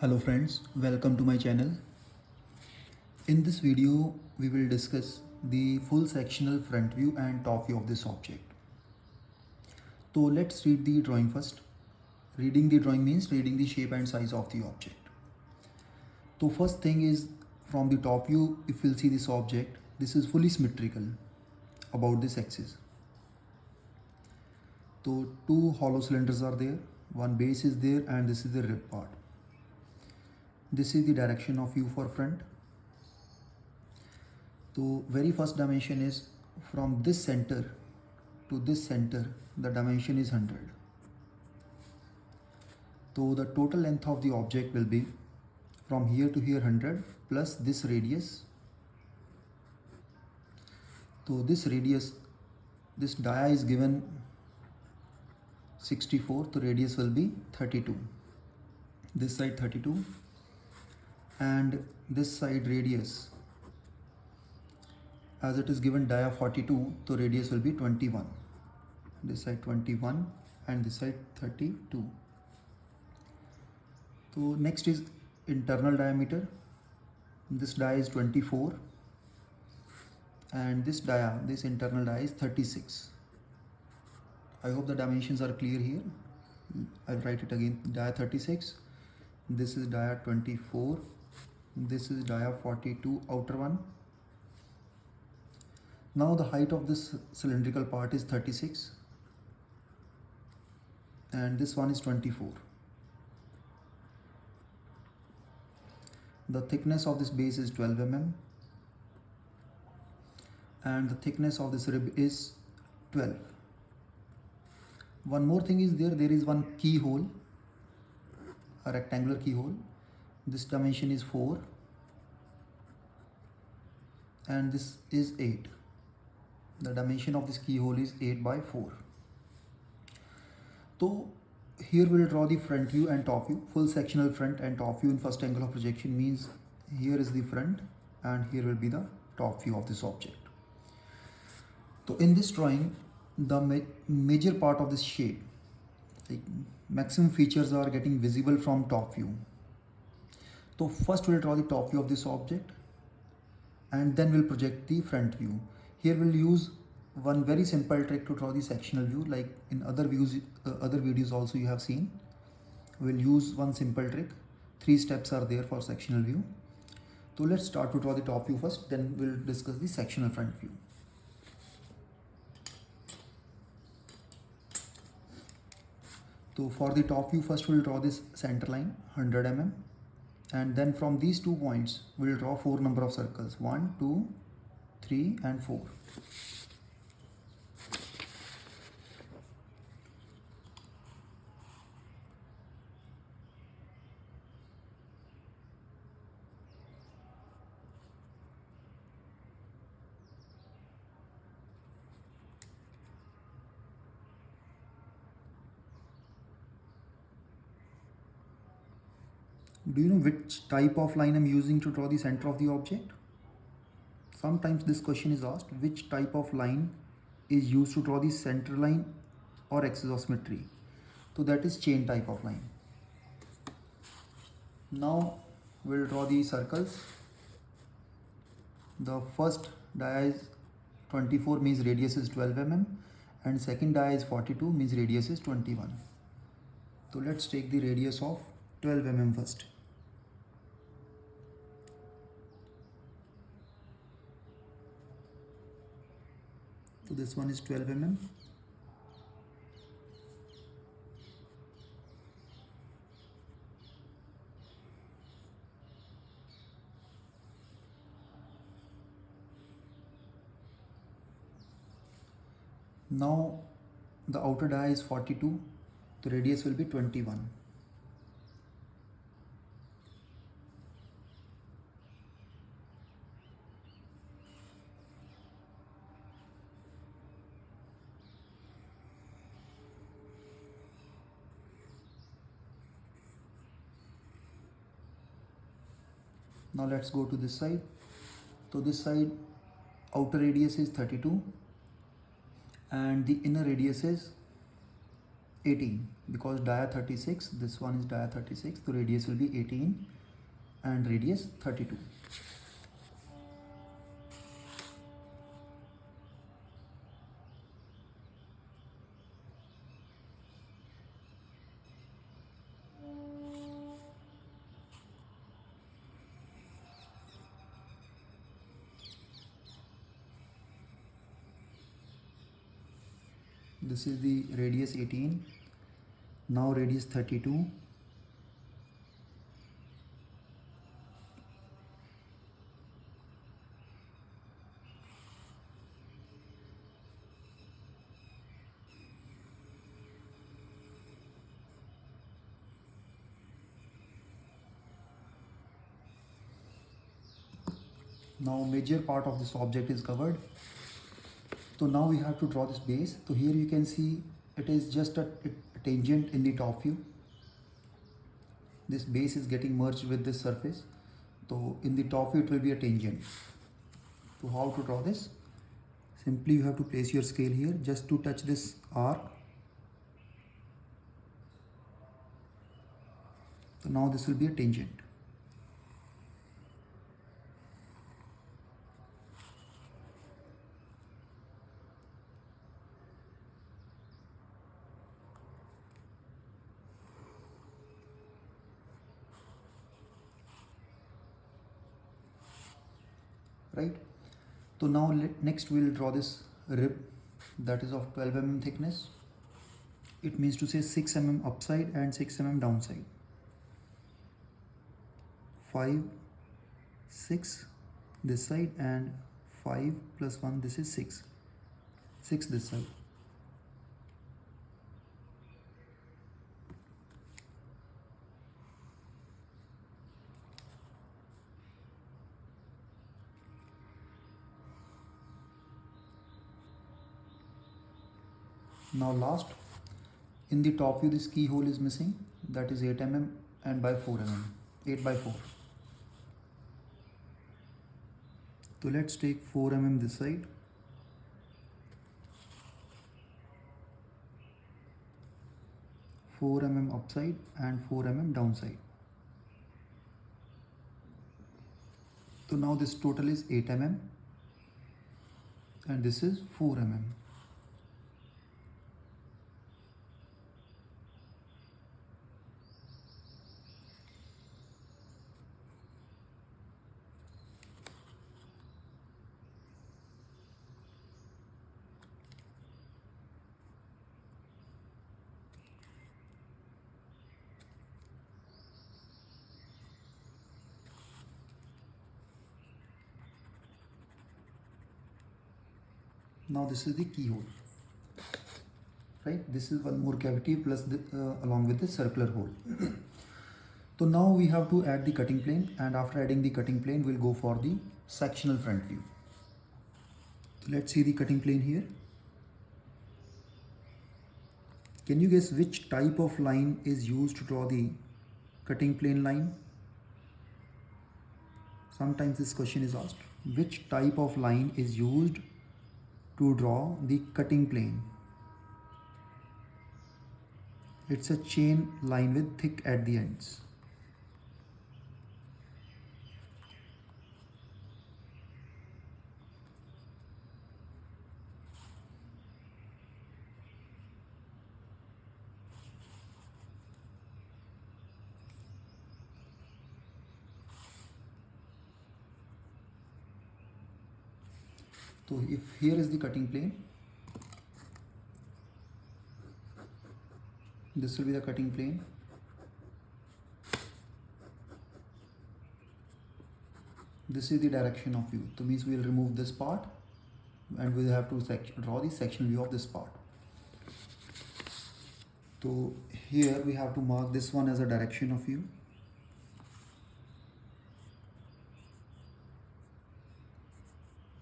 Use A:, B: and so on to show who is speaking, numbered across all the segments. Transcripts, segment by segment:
A: Hello friends, welcome to my channel. In this video, we will discuss the full sectional front view and top view of this object. So let's read the drawing first. Reading the drawing means reading the shape and size of the object. So first thing is from the top view, if you'll see this object, this is fully symmetrical about this axis. So two hollow cylinders are there, one base is there and this is the rib part. This is the direction of view for front. So very first dimension is from this center to this center, the dimension is 100. So the total length of the object will be from here to here 100 plus this radius. So this radius, this dia is given 64, so radius will be 32. This side 32 and this side radius, as it is given dia 42, so radius will be 21. This side 21 and this side 32. So next is internal diameter. This dia is 24 and this dia, this internal dia is 36. I hope the dimensions are clear here. I'll write it again. Dia 36. This is dia 24. This is dia 42, outer one. Now the height of this cylindrical part is 36 and this one is 24. The thickness of this base is 12 mm and the thickness of this rib is 12. One more thing is there is one keyhole, a rectangular keyhole. This dimension is 4 and this is 8. The dimension of this keyhole is 8 by 4. So here we will draw the front view and top view. Full sectional front and top view in first angle of projection means here is the front and here will be the top view of this object. So in this drawing, the major part of this shape, like maximum features are getting visible from top view. So first we'll draw the top view of this object and then we'll project the front view. Here we'll use one very simple trick to draw the sectional view, like in other videos also you have seen. We'll use one simple trick. 3 steps are there for sectional view. So let's start to draw the top view first, then we'll discuss the sectional front view. So for the top view, first we'll draw this center line 100 mm and then from these 2 points we'll draw 4 number of circles, 1, 2, 3 and 4. Do you know which type of line I'm using to draw the center of the object? Sometimes this question is asked, which type of line is used to draw the center line or axis of symmetry? So that is chain type of line. Now we'll draw the circles. The first dia is 24 means radius is 12 mm and second dia is 42 means radius is 21. So let's take the radius of 12 mm first. So this one is 12 mm. Now the outer dia is 42, the radius will be 21. Now let's go to this side. So this side outer radius is 32 and the inner radius is 18, because dia 36, this one is dia 36, so radius will be 18 and radius 32. This is the radius 18, now radius 32. Now major part of this object is covered. So now we have to draw this base. So here you can see it is just a tangent in the top view. This base is getting merged with this surface. So in the top view it will be a tangent. So how to draw this? Simply you have to place your scale here just to touch this arc. So now this will be a tangent. Right? So now next we will draw this rib that is of 12 mm thickness. It means to say 6 mm upside and 6 mm downside. 5, 6 this side and 5 plus 1, this is 6. 6 this side. Now last, in the top view this keyhole is missing, that is 8 mm and by 4 mm, 8 by 4. So let's take 4 mm this side. Four mm upside and 4 mm downside. So now this total is 8 mm and this is 4 mm. Now this is the keyhole, right? This is one more cavity plus along with the circular hole. So now we have to add the cutting plane, and after adding the cutting plane we'll go for the sectional front view. So let's see the cutting plane here. Can you guess which type of line is used to draw the cutting plane line? Sometimes this question is asked. Which type of line is used to draw the cutting plane? It's a chain line with thick at the ends. So if here is the cutting plane, this will be the cutting plane. This is the direction of view. So means we will remove this part and we will have to draw the sectional view of this part. So here we have to mark this one as a direction of view.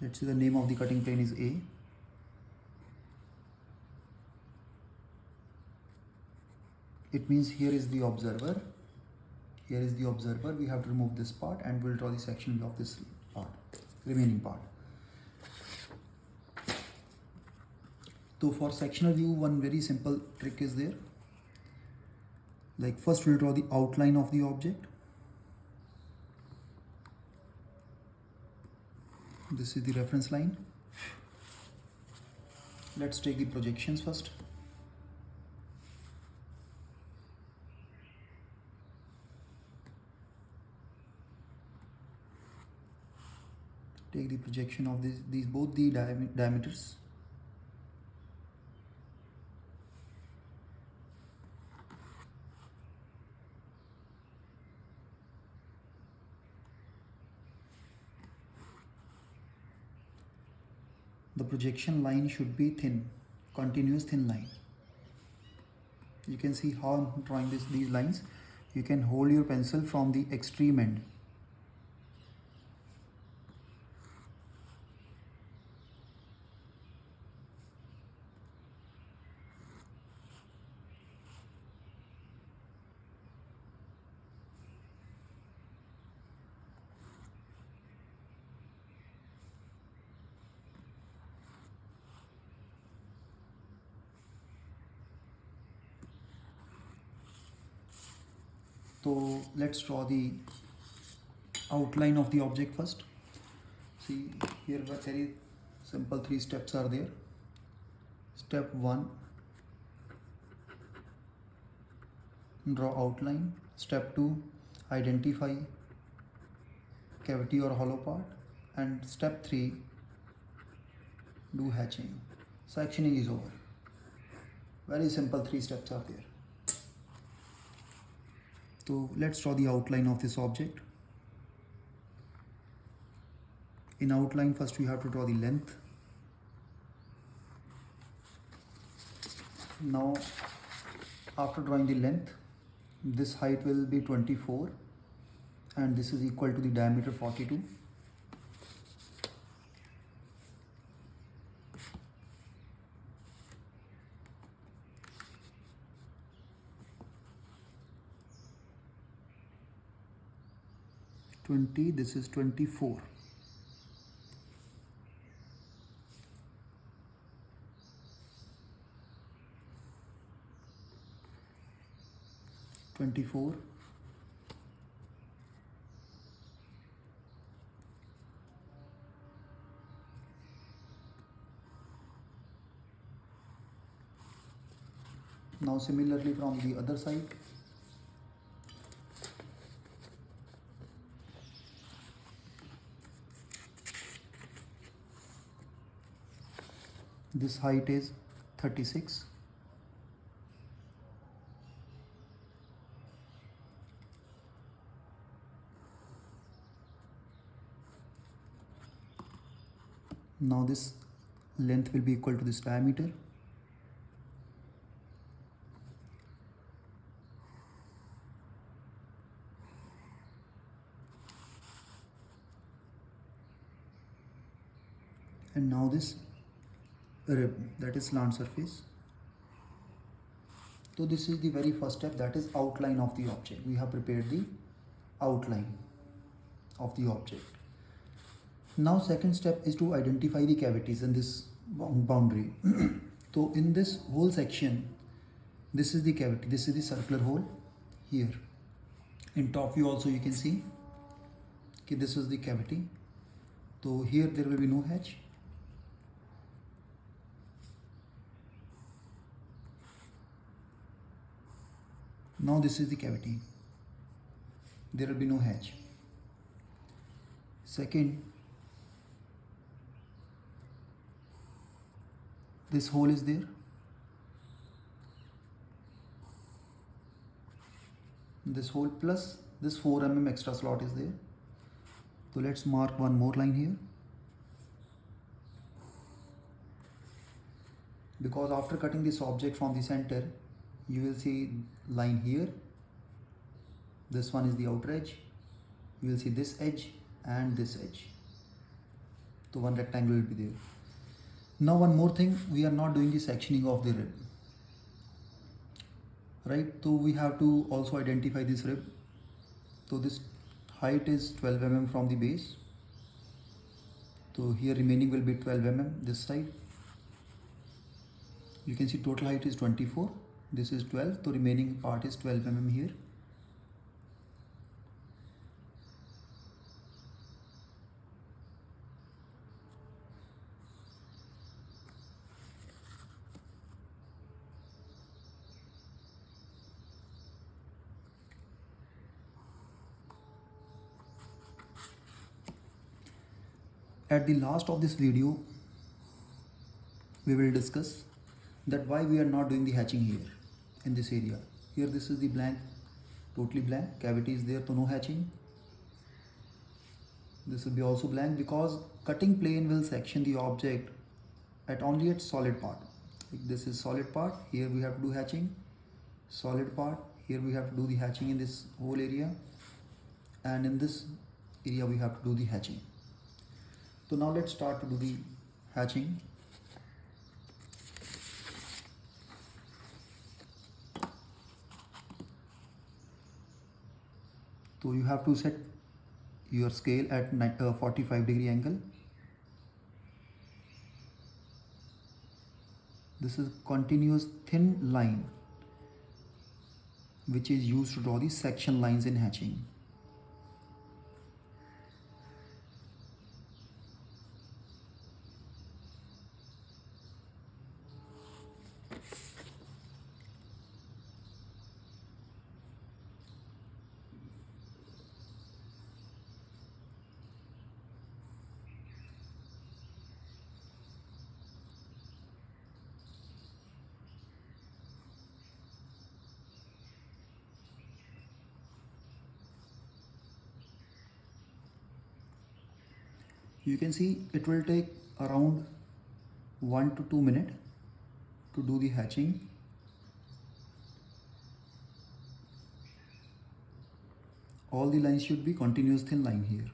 A: Let's say the name of the cutting plane is A. It means here is the observer. Here is the observer. We have to remove this part and we'll draw the section view of this part, remaining part. So for sectional view, one very simple trick is there. Like first we'll draw the outline of the object. This is the reference line. Let's take the projections first. Take the projection of these both the diameters. The projection line should be thin, continuous thin line. You can see how I'm drawing these lines. You can hold your pencil from the extreme end. So let's draw the outline of the object first. See here very simple 3 steps are there. Step 1, draw outline. Step 2, identify cavity or hollow part. And step 3, do hatching. Sectioning is over. Very simple 3 steps are there. So let's draw the outline of this object. In outline, first we have to draw the length. Now after drawing the length, this height will be 24 and this is equal to the diameter 42. This is 24. Now similarly from the other side. This height is 36. Now this length will be equal to this diameter. And now this rib, that is slant surface. So this is the very first step, that is outline of the object. We have prepared the outline of the object. Now second step is to identify the cavities in this boundary. So in this whole section, this is the cavity, this is the circular hole here. In top view also you can see, okay, this is the cavity. So here there will be no hatch. Now this is the cavity. There will be no hatch. Second, this hole is there. This hole plus this 4 mm extra slot is there. So let's mark one more line here. Because after cutting this object from the center, you will see line here. This one is the outer edge. You will see this edge and this edge. So one rectangle will be there. Now one more thing, we are not doing the sectioning of the rib. Right, so we have to also identify this rib. So this height is 12 mm from the base. So here remaining will be 12 mm this side. You can see total height is 24. This is 12, so remaining part is 12 mm here. At the last of this video, we will discuss that why we are not doing the hatching here in this area. Here this is the blank, totally blank, cavity is there, so no hatching. This will be also blank because cutting plane will section the object at only its solid part. If this is solid part, here we have to do hatching. Solid part, here we have to do the hatching in this whole area, and in this area we have to do the hatching. So now let's start to do the hatching. So you have to set your scale at 45-degree angle. This is continuous thin line which is used to draw the section lines in hatching. You can see it will take around 1 to 2 minutes to do the hatching. All the lines should be continuous thin line here.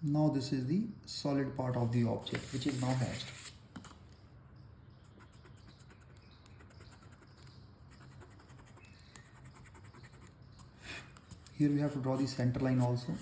A: Now this is the solid part of the object which is now hatched. Here we have to draw the center line also.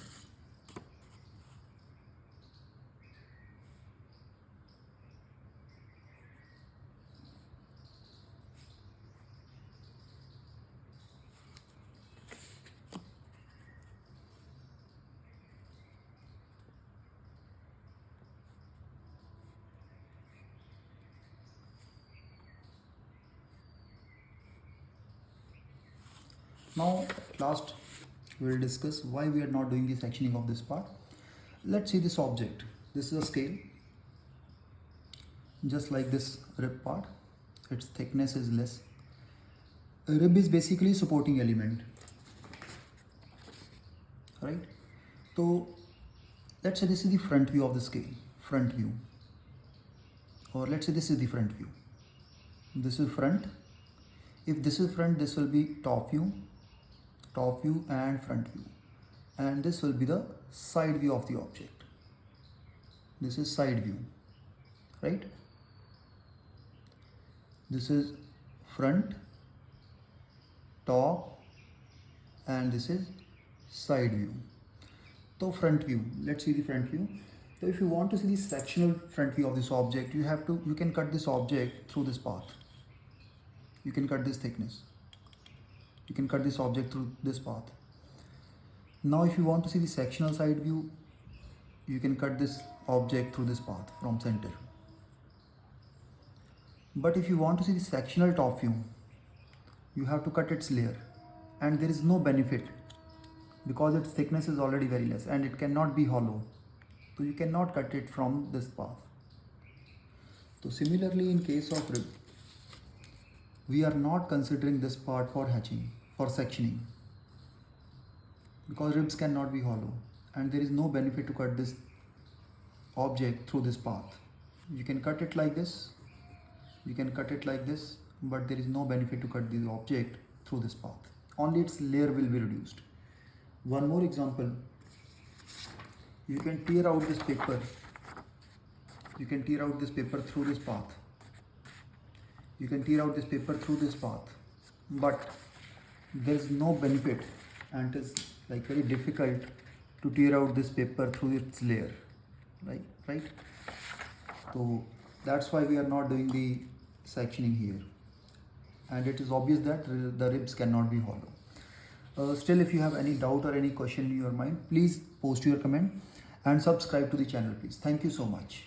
A: Now last we will discuss why we are not doing the sectioning of this part. Let's see this object. This is a scale. Just like this rib part, its thickness is less. A rib is basically supporting element, right? So let's say this is the front view of the scale, front view, or let's say this is the front view. This is front. If this is front, this will be top view and front view, and this will be the side view of the object. This is side view, right? This is front, top, and this is side view. So front view, let's see the front view. So if you want to see the sectional front view of this object, you can cut this object through this path. You can cut this thickness. You can cut this object through this path. Now if you want to see the sectional side view, you can cut this object through this path from center. But if you want to see the sectional top view, you have to cut its layer, and there is no benefit because its thickness is already very less and it cannot be hollow. So you cannot cut it from this path. So similarly in case of rib, we are not considering this part for hatching, for sectioning, because ribs cannot be hollow and there is no benefit to cut this object through this path. You can cut it like this, you can cut it like this, but there is no benefit to cut the object through this path. Only its layer will be reduced. One more example. You can tear out this paper. You can tear out this paper through this path. You can tear out this paper through this path, but there is no benefit, and it is like very difficult to tear out this paper through its layer, right? So that's why we are not doing the sectioning here, and it is obvious that the ribs cannot be hollow. Still, if you have any doubt or any question in your mind, please post your comment and subscribe to the channel, please. Thank you so much.